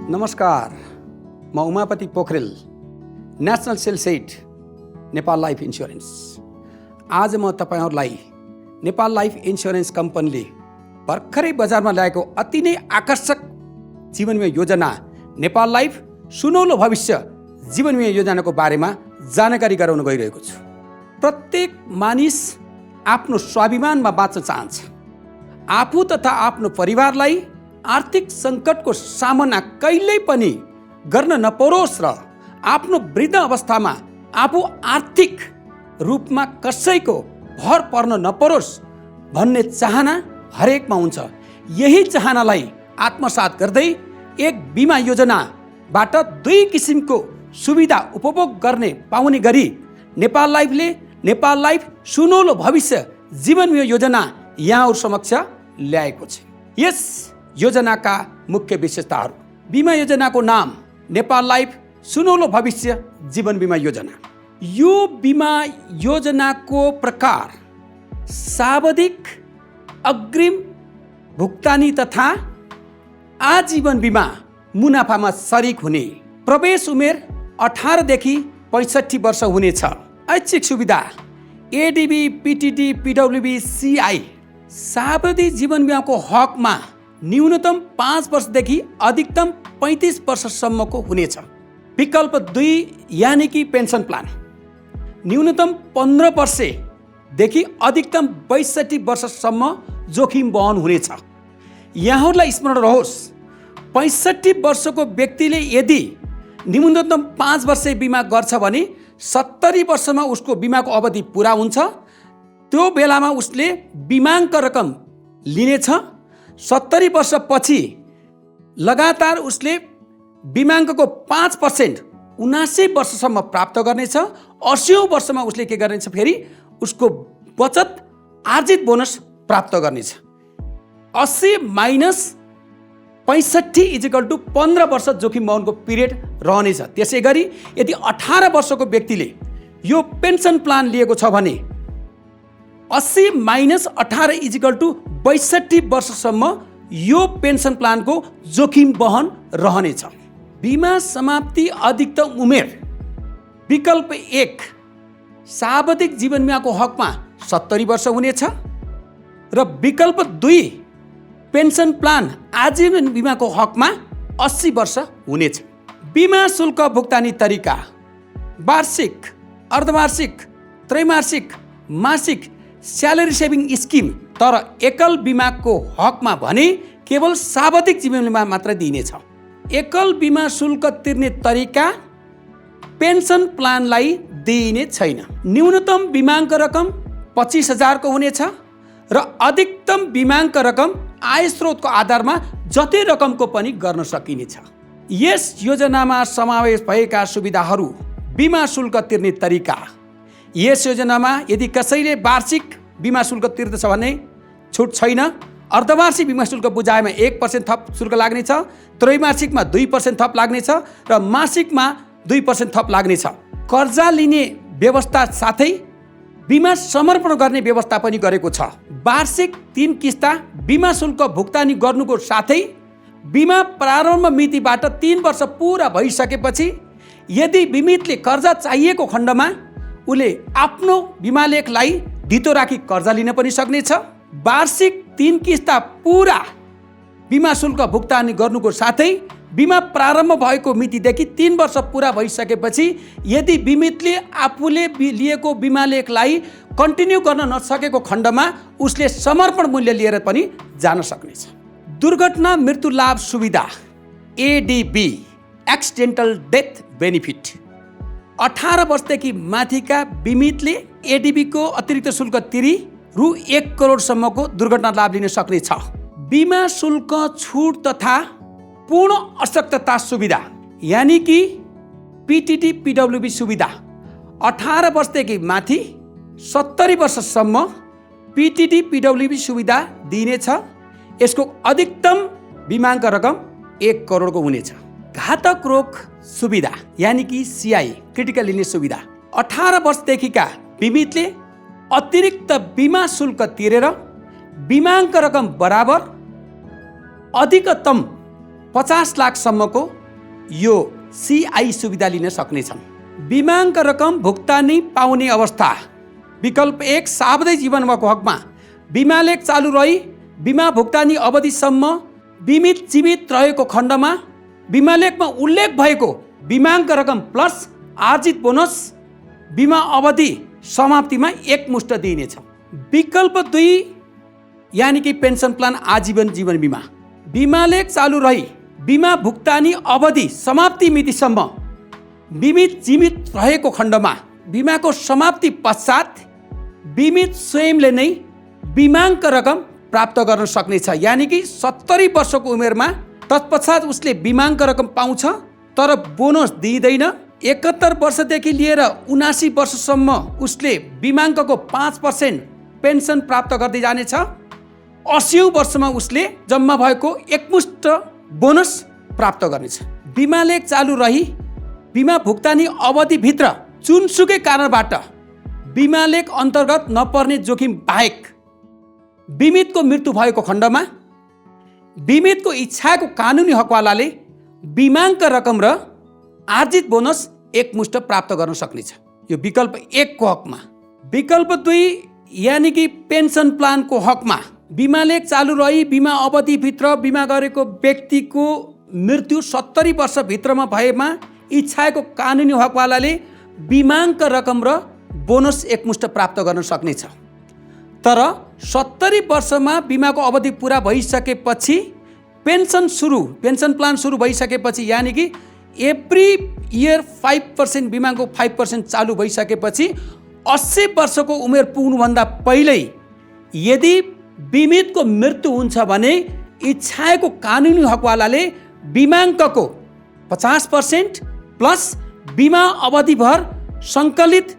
नमस्कार, म Umapati Pokharel, national sales head Nepal life insurance. आज म तपाईहरुलाई नेपाल लाइफ इन्स्योरेन्स कम्पनीले भर्खरै बजारमा ल्याएको अति नै आकर्षक जीवन बीमा योजना नेपाल लाइफ सुनौलो भविष्य जीवन बीमा योजनाको बारेमा जानकारी गराउन गइरहेको छु। प्रत्येक मानिस आफ्नो स्वाभिमानमा बाँच्न चाहन्छ। आफू तथा आफ्नो परिवारलाई आर्थिक सङ्कटको सामना कहिल्यै पनि गर्न नपरोस् र आफ्नो वृद्ध अवस्थामा आफू आर्थिक रूपमा कसैको भर पर्न नपरोस् भन्ने चाहना हरेकमा हुन्छ। यही चाहनालाई आत्मसात गर्दै एक बिमा योजनाबाट 2 किसिमको सुविधा उपभोग गर्ने पाउने गरी नेपाल लाइफले नेपाल लाइफ सुनौलो भविष्य जीवन बीमा योजना यहाँहरु समक्ष ल्याएको छ। यस योजनाका मुख्य विशेषताहरू। बिमा योजनाको नाम नेपाल लाइफ सुनौलो भविष्य जीवन बीमा योजना। यो बिमा योजनाको प्रकार सावधिक अग्रिम भुक्तानी तथा आजीवन बिमा मुनाफामा सरिक हुने। प्रवेश उमेर 18 देखि 65 वर्ष हुनेछ। ऐच्छिक सुविधा एडीबी, पीटीडी, पीडब्ल्यूबी, सीआई। सावधि जीवन बिमाको हकमा न्यूनतम 5 वर्षदेखि अधिकतम 35 वर्षसम्मको हुनेछ। विकल्प 2 यानी कि पेन्सन प्लान न्यूनतम 15 वर्षदेखि अधिकतम 62 वर्षसम्म जोखिम वहन हुनेछ। यहाँहरूलाई स्मरण रहोस्, 65 वर्षको व्यक्तिले यदि न्यूनतम 5 वर्ष बिमा गर्छ भने 70 वर्षमा उसको बिमाको अवधि पुरा हुन्छ। त्यो बेलामा उसले बिमाङ्क रकम लिनेछ। 70 वर्षपछि लगातार उसले बिमाङ्कको 5% 79 वर्षसम्म प्राप्त गर्नेछ। 80औं वर्षमा उसले के गर्नेछ, फेरि उसको बचत आर्जित बोनस प्राप्त गर्नेछ। 80 माइनस 65 = 15 वर्ष जोखिम वहनको पिरियड रहनेछ। त्यसै गरी यदि 18 वर्षको व्यक्तिले यो पेन्सन प्लान लिएको छ भने 80 माइनस 18 = 62 वर्षसम्म यो पेन्सन प्लानको जोखिम वहन रहनेछ। बिमा समाप्ति अधिकतम उमेर विकल्प 1 सावधिक जीवन बिमाको हकमा 70 वर्ष हुनेछ र विकल्प 2 पेन्सन प्लान आजीवन बिमाको हकमा 80 वर्ष हुनेछ। बिमा शुल्क भुक्तानी तरिका वार्षिक, अर्धवार्षिक, त्रैमासिक, मासिक स्यालेरी सेभिङ स्किम। तर एकल बिमाको हकमा भने केवल सावधिक जीवन बिमा मात्र दिइनेछ। एकल बिमा शुल्क तिर्ने तरिका पेन्सन प्लानलाई दिइने छैन। न्यूनतम बिमाङ्क रकम 25,000 को हुनेछ र अधिकतम बिमाङ्क रकम आय स्रोतको आधारमा जति रकमको पनि गर्न सकिनेछ। यस योजनामा समावेश भएका सुविधाहरू। बिमा शुल्क तिर्ने तरिका। यस योजनामा यदि कसैले वार्षिक बिमा शुल्क तिर्दछ भने छुट छैन। अर्धवार्षिक बिमा शुल्क बुझाएमा 1% थप शुल्क लाग्नेछ। त्रैमासिकमा 2% थप लाग्नेछ र मासिकमा 2% थप लाग्नेछ। कर्जा लिने व्यवस्था साथै बिमा समर्पण गर्ने व्यवस्था पनि गरेको छ। वार्षिक 3 किस्ता बिमा शुल्क भुक्तानी गर्नुको साथै बिमा प्रारम्भ मितिबाट 3 वर्ष पुरा भइसकेपछि यदि बिमितले कर्जा चाहिएको खण्डमा उले आफ्नो बिमा लेखलाई धितो राखी कर्जा लिन पनि सक्नेछ। वार्षिक 3 किस्ता पुरा बिमा शुल्क भुक्तानी गर्नुको साथै बिमा प्रारम्भ भएको मितिदेखि 3 वर्ष पुरा भइसकेपछि यदि बिमितले आफूले लिएको बिमा लेखलाई कन्टिन्यू गर्न नसकेको खण्डमा उसले समर्पण मूल्य लिएर पनि जान सक्नेछ। दुर्घटना मृत्यु लाभ सुविधा एडीबी एक्सिडेन्टल डेथ बेनिफिट। 18 वर्षदेखि माथिका बिमितले एडीबीको अतिरिक्त शुल्क तिरी रु 1 करोडसम्मको दुर्घटना लाभ लिन सक्नेछ। बिमा शुल्क छुट तथा पूर्ण अशक्तता सुविधा यानी कि पीटीडी, पीडब्ल्यूबी सुविधा। 18 वर्षदेखि माथि 70 वर्षसम्म पीटीडी, पीडब्ल्यूबी सुविधा दिइनेछ। यसको अधिकतम बिमाङ्क रकम 1 करोडको हुनेछ। घातक रोग सुविधा यानी कि सीआई, क्रिटिकल इलनेस सुविधा। 18 वर्षदेखिका बिमितले अतिरिक्त बिमा शुल्क तिरेर बिमाङ्क रकम बराबर अधिकतम 50 लाखसम्मको यो CI सुविधा लिन सक्नेछन्। बिमाको रकम भुक्तानी पाउने अवस्था। विकल्प 1 सावधि जीवनको हकमा बिमा लेख चालू रही बिमा भुक्तानी अवधिसम्म बिमित जीवित रहेको खण्डमा बिमा लेखमा उल्लेख भएको बिमाको रकम प्लस आर्जित बोनस बिमा अवधि समाप्तिमा एकमुष्ट दिइनेछ। विकल्प 2 यानी कि पेन्सन प्लान आजीवन जीवन बिमा। बिमा लेख चालू रही बिमा भुक्तानी अवधि समाप्ति मितिसम्म बिमित जीवित रहेको खण्डमा बिमाको समाप्ति पश्चात बिमित स्वयंले नै बिमाको रकम प्राप्त गर्न सक्नेछ। यानी कि 70 वर्षको उमेरमा तत्पश्चात उसले बिमाको रकम पाउँछ तर बोनस दिइँदैन। 71 वर्षदेखि लिएर 79 वर्षसम्म उसले बिमाको 5% पेन्सन प्राप्त गर्दै जानेछ। 80औं वर्षमा उसले जम्मा भएको एकमुष्ट बोनस प्राप्त गर्नेछ। बिमा लेख चालू रही बिमा भुक्तानी अवधिभित्र जुनसुकै कारणबाट बिमा लेख अन्तर्गत नपर्ने जोखिम बाहेक बिमितको मृत्यु भएको खण्डमा बिमितको इच्छाको कानुनी हकवालाले बिमाको रकम र आर्जित बोनस एकमुष्ट प्राप्त गर्न सक्नेछ। यो विकल्प 1 को हकमा। विकल्प 2 यानी कि पेन्सन प्लानको हकमा बिमा लेख चालू रही बिमा अवधिभित्र बिमा गरेको व्यक्तिको मृत्यु 70 वर्षभित्रमा भएमा इच्छाको कानुनी हकवालाले बिमाको रकम र बोनस एकमुष्ट प्राप्त गर्न सक्नेछ। तर 70 वर्षमा बिमाको अवधि पुरा भइसकेपछि पेन्सन प्लान सुरु भइसकेपछि यानी कि एभ्री इयर 5% बिमाको 5% चालु भइसकेपछि 80 वर्षको उमेर पुग्नुभन्दा पहिल्यै यदि बिमितको मृत्यु हुन्छ भने इच्छाको कानुनी हकवालाले बिमाको 50% प्लस बिमा अवधिभर सङ्कलित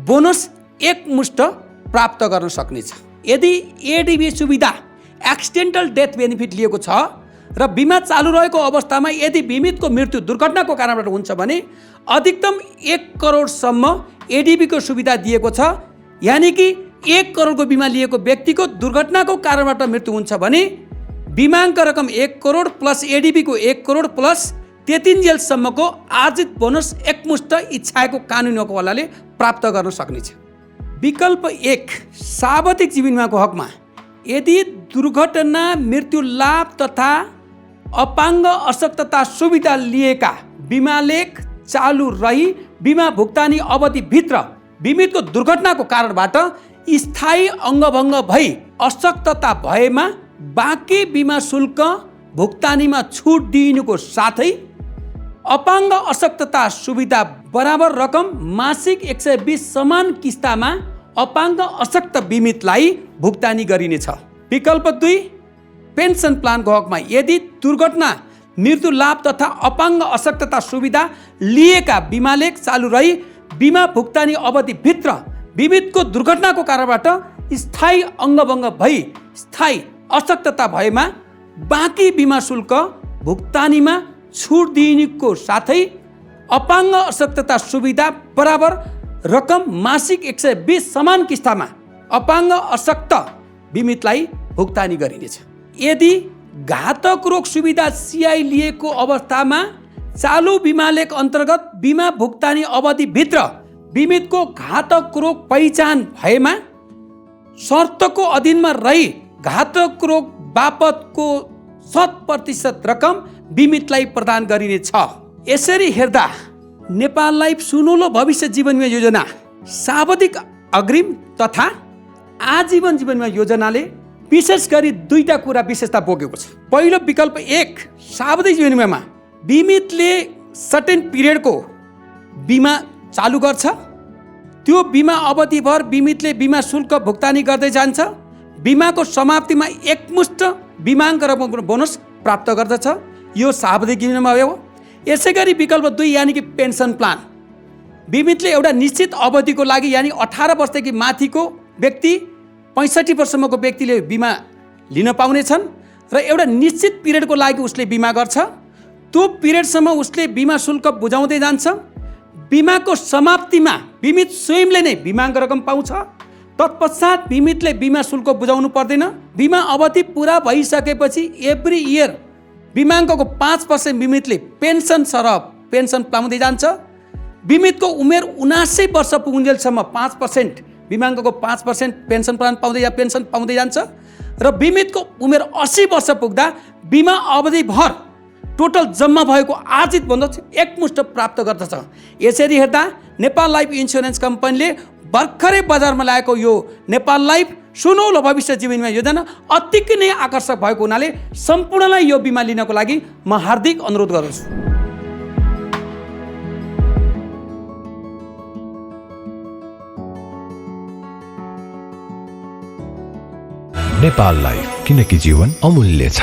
बोनस एकमुष्ट प्राप्त गर्न सक्नेछ। यदि एडिबी सुविधा एक्सिडेन्टल डेथ बेनिफिट लिएको छ र बिमा चालु रहेको अवस्थामा यदि बिमितको मृत्यु दुर्घटनाको कारणबाट हुन्छ भने अधिकतम 1 करोडसम्म एडिबीको सुविधा दिएको छ। यानी कि 1 करोडको बिमा लिएको व्यक्तिको दुर्घटनाको कारणबाट मृत्यु हुन्छ भने बिमाको रकम 1 करोड प्लस एडिबीको 1 करोड प्लस त्यतिन्जेलसम्मको आर्जित बोनस एकमुष्ट इच्छाको कानुनी हकवालाले प्राप्त गर्न सक्नेछ। विकल्प 1 सावधिक जीवन बिमाको हकमा यदि दुर्घटना मृत्यु लाभ तथा अपाङ्ग अशक्तता सुविधा लिएका बिमा लेख चालू रही बिमा भुक्तानी अवधिभित्र बिमितको दुर्घटनाको कारणबाट स्थायी अङ्गभङ्ग भई अशक्तता भएमा बाँकी बिमा शुल्क भुक्तानीमा छुट दिइनुको साथै अपाङ्ग अशक्तता सुविधा बराबर रकम मासिक 120 समान किस्तामा अपाङ्ग अशक्त बिमितलाई भुक्तानी गरिनेछ। विकल्प 2 पेन्सन प्लानको हकमा यदि दुर्घटना मृत्यु लाभ तथा अपाङ्ग अशक्तता सुविधा लिएका बिमा लेख चालू रही बिमा भुक्तानी अवधिभित्र बिमितको दुर्घटनाको कारणबाट स्थायी अङ्गभङ्ग भई स्थायी अशक्तता भएमा बाँकी बिमा शुल्क भुक्तानीमा छुट दिइनुको साथै अपाङ्ग अशक्तता सुविधा बराबर रकम मासिक 120 समान किस्तामा अपाङ्ग अशक्त बिमितलाई भुक्तानी गरिनेछ। यदि घातक रोग सुविधा CI लिएको अवस्थामा चालु बिमा लेख अन्तर्गत बिमा भुक्तानी अवधिभित्र बिमितको घातक रोग पहिचान भएमा शर्तको अधीनमा रही घातक रोग बापतको 100% रकम बिमितलाई प्रदान गरिनेछ। यसरी हेर्दा नेपाल लाइफ सुनौलो भविष्य जीवन बिमा योजना सावधिक अग्रिम तथा आजीवन जीवन बिमा योजनाले विशेष गरी 2टा कुरा विशेषता बोकेको छ। पहिलो विकल्प 1 सावधिक जीवन बिमामा बिमितले सर्टेन पिरियडको बिमा चालु गर्छ। त्यो बिमा अवधिभर बिमितले बिमा शुल्क भुक्तानी गर्दै जान्छ। बिमाको समाप्तिमा एकमुष्ट बिमाको रकमको बोनस प्राप्त गर्दछ। यो सावधिक जीवन बिमा हो। यसै गरी विकल्प 2 यानी कि पेन्सन प्लान बिमितले एउटा निश्चित अवधिको लागि यानी 18 वर्षदेखि माथिको व्यक्ति 65 वर्षसम्मको व्यक्तिले बिमा लिन पाउनेछन् र एउटा निश्चित पिरियडको लागि उसले बिमा गर्छ। त्यो पिरियडसम्म उसले बिमा शुल्क बुझाउँदै जान्छ। बिमाको समाप्तिमा बिमित स्वयंले नै बिमाको रकम पाउँछ। तत्पश्चात बिमितले बिमा शुल्क बुझाउनु पर्दैन। बिमा अवधि पुरा भइसकेपछि एभ्री इयर बिमाङ्कको 5% बिमितले पेन्सन सरह पेन्सन पाउँदै जान्छ। बिमितको उमेर 79 वर्ष पुगुन्जेलसम्म 5% बिमाङ्कको 5% पेन्सन पाउँदै जान्छ र बिमितको उमेर 80 वर्ष पुग्दा बिमा अवधिभर टोटल जम्मा भएको आर्जित भन्दा एकमुष्ट प्राप्त गर्दछ। यसरी हेर्दा नेपाल लाइफ इन्स्योरेन्स कम्पनीले भर्खरै बजारमा ल्याएको यो नेपाल लाइफ सुनौलो भविष्य जीवन बिमा योजना अतिकै नै आकर्षक भएको हुनाले सम्पूर्णलाई यो बिमा लिनको लागि म हार्दिक अनुरोध गर्दछु। नेपाल लाइफ, किनकि जीवन अमूल्य छ।